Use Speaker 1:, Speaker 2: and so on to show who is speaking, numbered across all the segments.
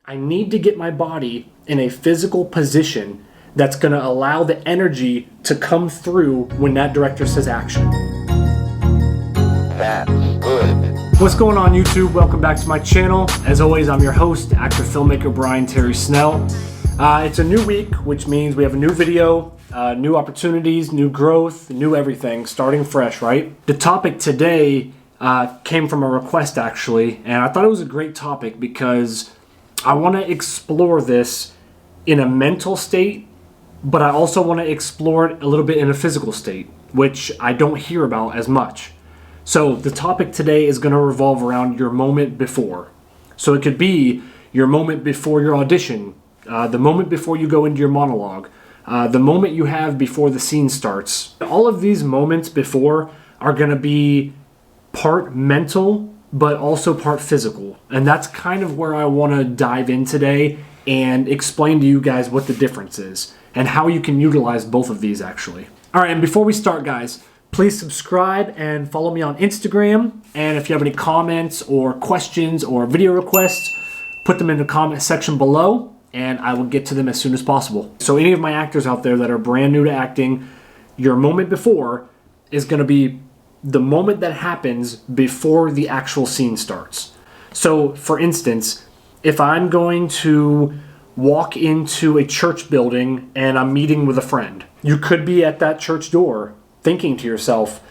Speaker 1: I need to get my body in a physical position that's going to allow the energy to come through when that director says action.
Speaker 2: That's good.
Speaker 1: What's going on, YouTube? Welcome back to my channel. As always, I'm your host, actor filmmaker Brian Terry Snell. It's a new week, which means we have a new video, new opportunities, new growth, new everything, starting fresh, right? The topic today came from a request, actually, and I thought it was a great topic because I want to explore this in a mental state, but I also want to explore it a little bit in a physical state, which I don't hear about as much. So the topic today is going to revolve around your moment before. So it could be your moment before your audition, the moment before you go into your monologue, the moment you have before the scene starts. All of these moments before are going to be part mental, but also part physical. And that's kind of where I want to dive in today and explain to you guys what the difference is and how you can utilize both of these actually. All right, and before we start, guys, please subscribe and follow me on Instagram. And if you have any comments or questions or video requests, put them in the comment section below and I will get to them as soon as possible. So any of my actors out there that are brand new to acting, your moment before is going to be the moment that happens before the actual scene starts. So for instance, if I'm going to walk into a church building and I'm meeting with a friend, you could be at that church door thinking to yourself,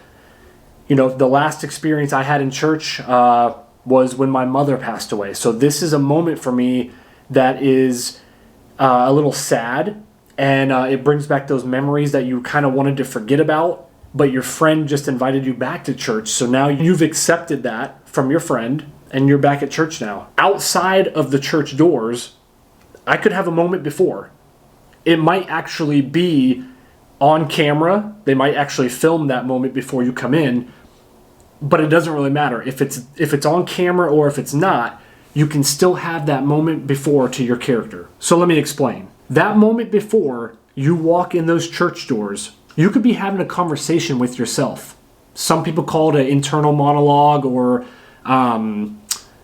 Speaker 1: you know, the last experience I had in church was when my mother passed away. So this is a moment for me that is a little sad, and it brings back those memories that you kind of wanted to forget about, but your friend just invited you back to church. So now you've accepted that from your friend and you're back at church now. Outside of the church doors, I could have a moment before. It might actually be on camera. They might actually film that moment before you come in, but it doesn't really matter. If it's on camera or if it's not, you can still have that moment before to your character. So let me explain. That moment before you walk in those church doors, you could be having a conversation with yourself. Some people call it an internal monologue or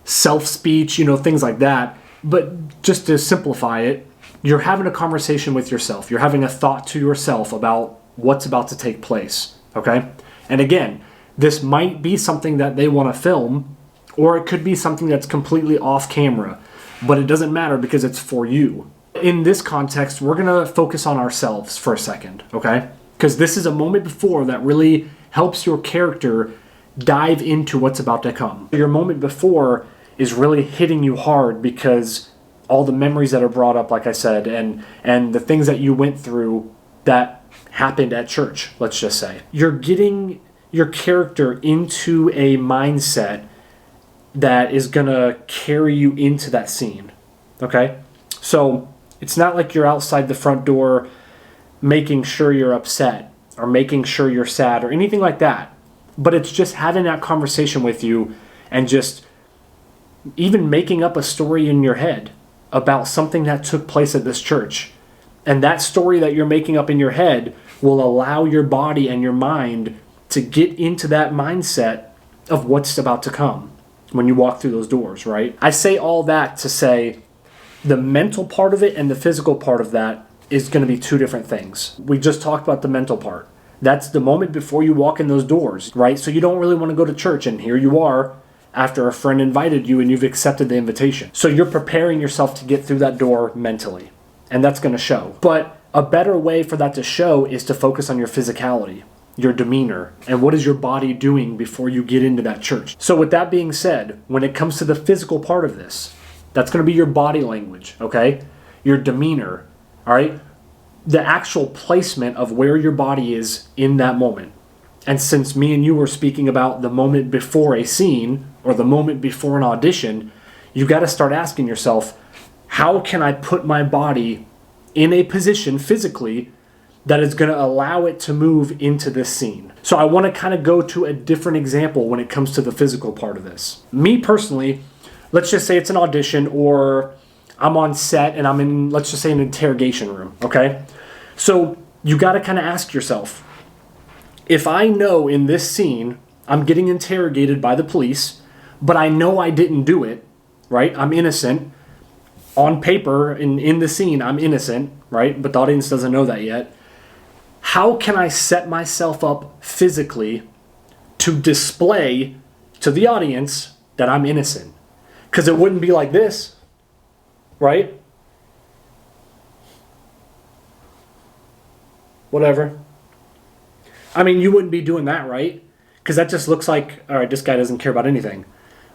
Speaker 1: self-speech, you know, things like that. But just to simplify it, you're having a conversation with yourself. You're having a thought to yourself about what's about to take place, okay? And again, this might be something that they want to film, or it could be something that's completely off camera, but it doesn't matter because it's for you. In this context, we're going to focus on ourselves for a second, okay? Because this is a moment before that really helps your character dive into what's about to come. Your moment before is really hitting you hard because all the memories that are brought up, like I said, and the things that you went through that happened at church, let's just say. You're getting your character into a mindset that is going to carry you into that scene, okay? So it's not like you're outside the front door making sure you're upset or making sure you're sad or anything like that. But it's just having that conversation with you and just even making up a story in your head about something that took place at this church. And that story that you're making up in your head will allow your body and your mind to get into that mindset of what's about to come when you walk through those doors, right? I say all that to say the mental part of it and the physical part of that is going to be two different things. We just talked about the mental part. That's the moment before you walk in those doors, right? So you don't really want to go to church, and here you are after a friend invited you and you've accepted the invitation. So you're preparing yourself to get through that door mentally, and that's going to show. But a better way for that to show is to focus on your physicality, your demeanor, and what is your body doing before you get into that church. So with that being said, when it comes to the physical part of this, that's going to be your body language, okay? Your demeanor, all right? The actual placement of where your body is in that moment. And since me and you were speaking about the moment before a scene or the moment before an audition, you got to start asking yourself, how can I put my body in a position physically that is going to allow it to move into this scene? So I want to kind of go to a different example when it comes to the physical part of this. Me personally, let's just say it's an audition or I'm on set and I'm in, let's just say, an interrogation room, okay? So you got to kind of ask yourself, if I know in this scene I'm getting interrogated by the police, but I know I didn't do it, right? I'm innocent. On paper, in the scene, I'm innocent, right? But the audience doesn't know that yet. How can I set myself up physically to display to the audience that I'm innocent? Because it wouldn't be like this, right? Whatever. I mean, you wouldn't be doing that, right? Because that just looks like, all right, this guy doesn't care about anything.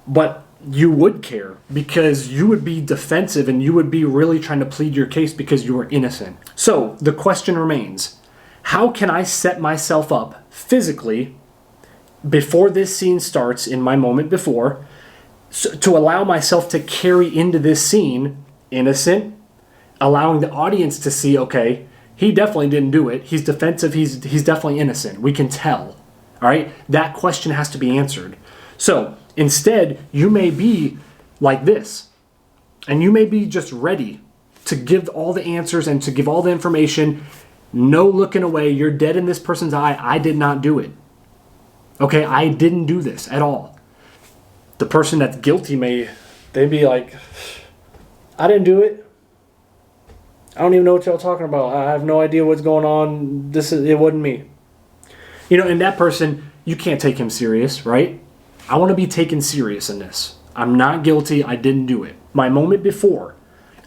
Speaker 1: But you would care, because you would be defensive and you would be really trying to plead your case because you are innocent. So the question remains, how can I set myself up physically before this scene starts, in my moment before, to allow myself to carry into this scene innocent, allowing the audience to see, okay, he definitely didn't do it. He's defensive. He's definitely innocent. We can tell. All right? That question has to be answered. So instead, you may be like this, and you may be just ready to give all the answers and to give all the information. No looking away. You're dead in this person's eye. I did not do it. Okay? I didn't do this at all. The person that's guilty they'd be like, I didn't do it. I don't even know what y'all talking about. I have no idea what's going on. It wasn't me. And that person, you can't take him serious, right? I want to be taken serious in this. I'm not guilty. I didn't do it. My moment before,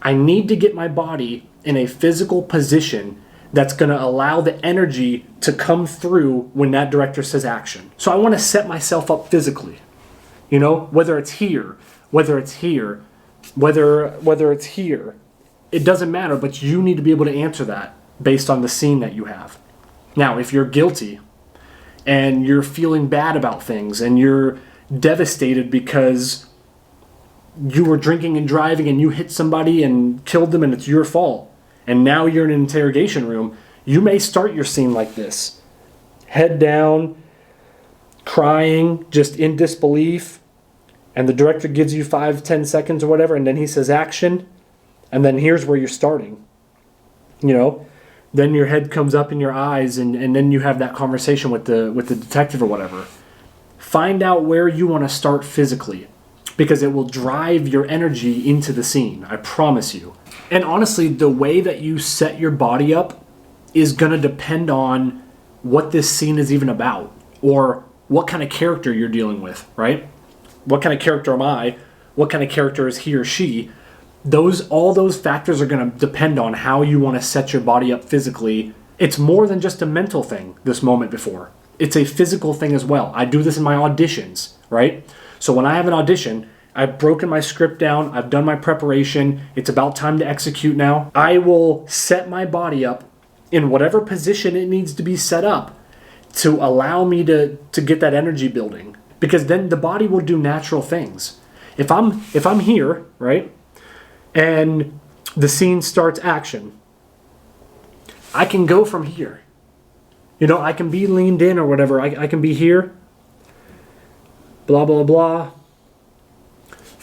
Speaker 1: I need to get my body in a physical position that's going to allow the energy to come through when that director says action. So I want to set myself up physically. Whether it's here, whether it's here, whether it's here. It doesn't matter, but you need to be able to answer that based on the scene that you have. Now, if you're guilty and you're feeling bad about things and you're devastated because you were drinking and driving and you hit somebody and killed them and it's your fault, and now you're in an interrogation room, you may start your scene like this. Head down, crying, just in disbelief, and the director gives you 5-10 seconds or whatever, and then he says action. And then here's where you're starting. Then your head comes up in your eyes, and then you have that conversation with the detective or whatever. Find out where you want to start physically, because it will drive your energy into the scene. I promise you. And honestly, the way that you set your body up is going to depend on what this scene is even about, or what kind of character you're dealing with, right? What kind of character am I? What kind of character is he or she? All those factors are going to depend on how you want to set your body up physically. It's more than just a mental thing, this moment before. It's a physical thing as well. I do this in my auditions, right? So when I have an audition, I've broken my script down, I've done my preparation, it's about time to execute now. I will set my body up in whatever position it needs to be set up to allow me to get that energy building. Because then the body will do natural things. If I'm here, right? And the scene starts action, I can go from here. I can be leaned in or whatever. I can be here. Blah, blah, blah.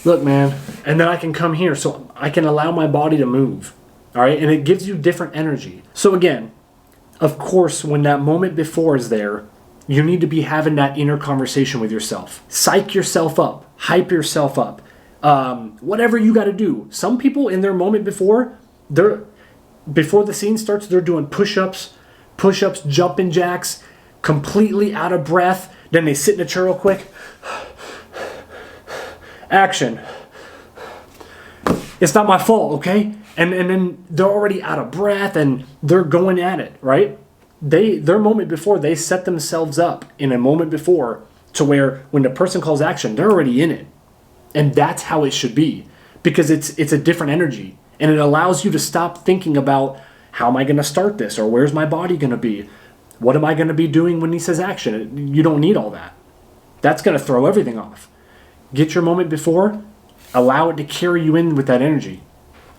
Speaker 1: Look, man. And then I can come here. So I can allow my body to move. All right? And it gives you different energy. So again, of course, when that moment before is there, you need to be having that inner conversation with yourself. Psych yourself up. Hype yourself up. Whatever you got to do. Some people in their moment before the scene starts, they're doing push-ups, jumping jacks, completely out of breath. Then they sit in a chair real quick. Action. It's not my fault, okay? And then they're already out of breath and they're going at it, right? Their moment before, they set themselves up in a moment before to where when the person calls action, they're already in it. And that's how it should be, because it's a different energy, and it allows you to stop thinking about how am I going to start this, or where's my body going to be, what am I going to be doing when he says action. You don't need all that. That's going to throw everything off. Get your moment before, allow it to carry you in with that energy,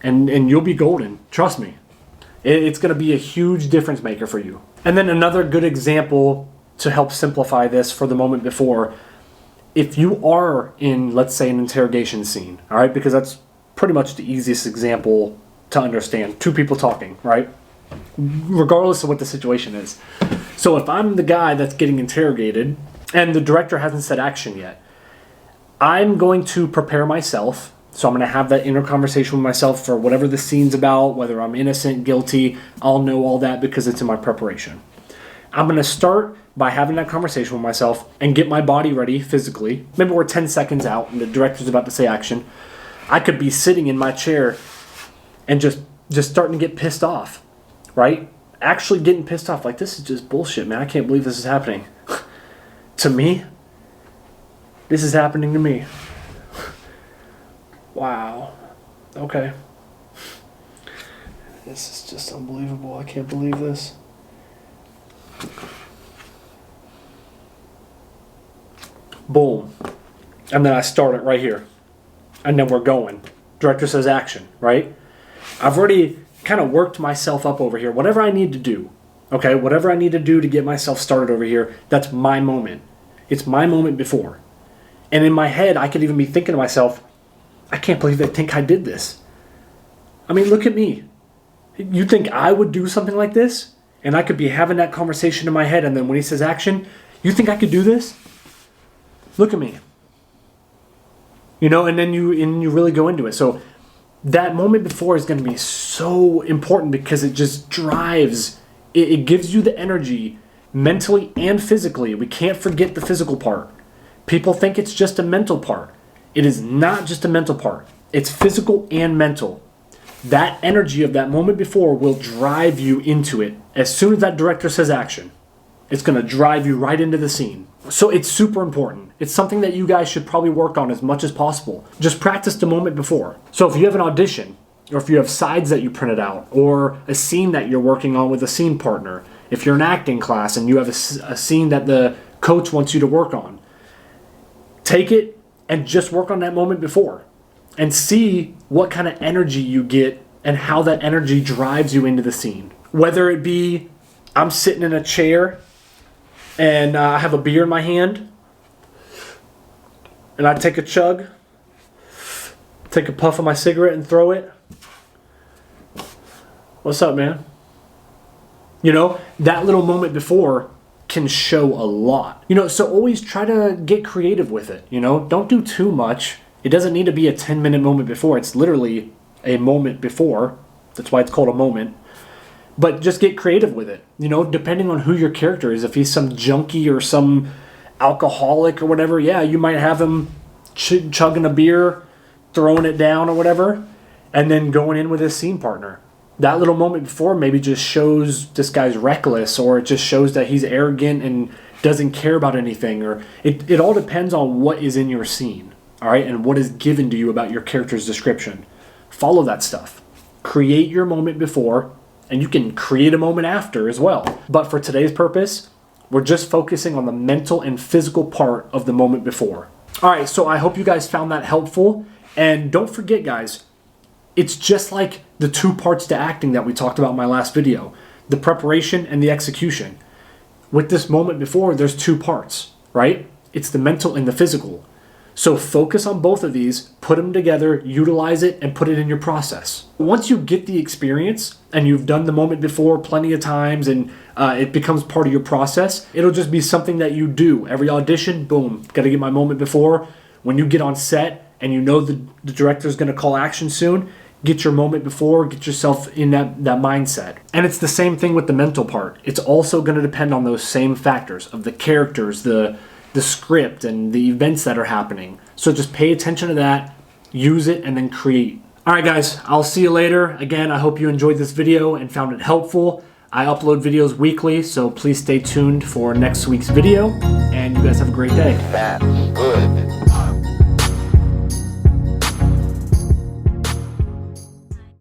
Speaker 1: and you'll be golden. Trust me. It's going to be a huge difference maker for you. And then another good example to help simplify this for the moment before, if you are in, let's say, an interrogation scene, all right, because that's pretty much the easiest example to understand. Two people talking, right? Regardless of what the situation is. So if I'm the guy that's getting interrogated and the director hasn't said action yet, I'm going to prepare myself So I'm going to have that inner conversation with myself for whatever the scene's about, whether I'm innocent, guilty. I'll know all that because it's in my preparation. I'm going to start by having that conversation with myself and get my body ready physically. Maybe we're 10 seconds out and the director's about to say action. I could be sitting in my chair and just starting to get pissed off, right? Actually getting pissed off. Like, this is just bullshit, man. I can't believe this is happening. To me, this is happening to me. Wow. Okay. This is just unbelievable. I can't believe this. Boom. And then I start it right here. And then we're going. Director says action, right? I've already kind of worked myself up over here. Whatever I need to do, okay? Whatever I need to do to get myself started over here, that's my moment. It's my moment before. And in my head, I could even be thinking to myself, I can't believe they think I did this. I mean, look at me. You think I would do something like this? And I could be having that conversation in my head, and then when he says action, you think I could do this? Look at me. You know, and then you really go into it. So that moment before is going to be so important because it just drives, it gives you the energy mentally and physically. We can't forget the physical part. People think it's just a mental part. It is not just a mental part. It's physical and mental. That energy of that moment before will drive you into it. As soon as that director says action, it's going to drive you right into the scene. So it's super important. It's something that you guys should probably work on as much as possible. Just practice the moment before. So if you have an audition, or if you have sides that you printed out, or a scene that you're working on with a scene partner, if you're in acting class and you have a scene that the coach wants you to work on, take it and just work on that moment before and see what kind of energy you get and how that energy drives you into the scene. Whether it be I'm sitting in a chair and I have a beer in my hand and I take a chug, take a puff of my cigarette and throw it. What's up, man? You know, that little moment before can show a lot. You know, so always try to get creative with it. You know, don't do too much. It doesn't need to be a 10-minute moment before. It's literally a moment before. That's why it's called a moment. But just get creative with it. You know, depending on who your character is. If he's some junkie or some alcoholic or whatever, yeah, you might have him chugging a beer, throwing it down or whatever, and then going in with his scene partner. That little moment before maybe just shows this guy's reckless, or it just shows that he's arrogant and doesn't care about anything, or it all depends on what is in your scene, all right, and what is given to you about your character's description. Follow that stuff. Create your moment before, and you can create a moment after as well. But for today's purpose, we're just focusing on the mental and physical part of the moment before. All right, so I hope you guys found that helpful, and don't forget, guys, it's just like the two parts to acting that we talked about in my last video, the preparation and the execution. With this moment before, there's two parts, right? It's the mental and the physical. So focus on both of these, put them together, utilize it, and put it in your process. Once you get the experience and you've done the moment before plenty of times and it becomes part of your process, it'll just be something that you do. Every audition, boom, got to get my moment before. When you get on set and you know the director's going to call action soon, get your moment before, get yourself in that mindset. And it's the same thing with the mental part. It's also going to depend on those same factors of the characters, the script, and the events that are happening. So just pay attention to that, use it, and then create. All right, guys, I'll see you later. Again, I hope you enjoyed this video and found it helpful. I upload videos weekly, so please stay tuned for next week's video, and you guys have a great day.
Speaker 2: That's good.